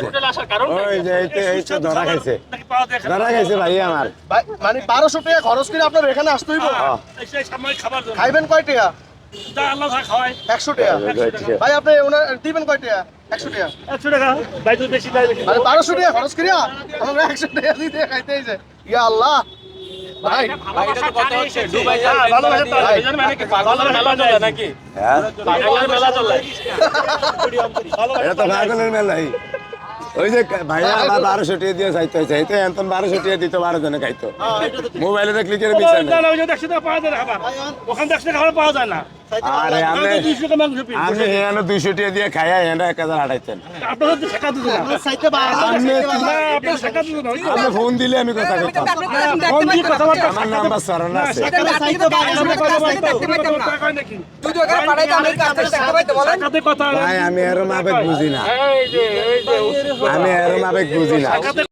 হোটেলে আসার কারণ ওই যে এই তো ধরা খাইছে ভাই আমার মানে 1200 টাকা খরচ করে আপনার এখানে আসতে হইব সেই সাময়িক খাবার জন্য খাইবেন কয় টাকা যা আল্লাহ যা খাওয়ায় 100 টাকা ভাই আপনি ওনার দিবেন কয় টাকা 100 টাকা 100 টাকা ভাই তো বেশি দেয় মানে 1200 টাকা খরচ করিয়া আমরা 100 টাকা দিয়ে খাইতে হইছে ইয়া আল্লাহ ভাই এটা তো কত হচ্ছে দুবাই ভালোবাসা তো জানেন মানে কি পাগলের মেলা চলে নাকি হ্যাঁ পাগলের মেলা চলে এটা তো পাগলের মেলাই ওই যে ভাইয়া আমার 1200 টাকা দিয়ে যাইতে হয়েছে এই তো এখন 1200 টাকা দিতে 12 জনে খাইতো মোবাইলে দেখলি করে দিছে না না ওই যে 100 টাকা পাওয়া যায় না খাবার ওখানে 100 টাকা খাবার পাওয়া যায় না আরে আমি 200 টাকা মাংস পিস আমি এখানে 200 টাকা দিয়ে খাইয়া এখানে 1000 হাঁটাইছেন আপনাদের তো শেখা দিতে না সাইতে বা না আপনাদের শেখা দিতে না আপনি ফোন দিলে আমি কথা কইতাম কোন কি কথাবার্তা আমার নাম্বার সরণ আছে ভাই আমি এরম আবেগ বুঝি না এই যে আমি এরম আবেগ বুঝি না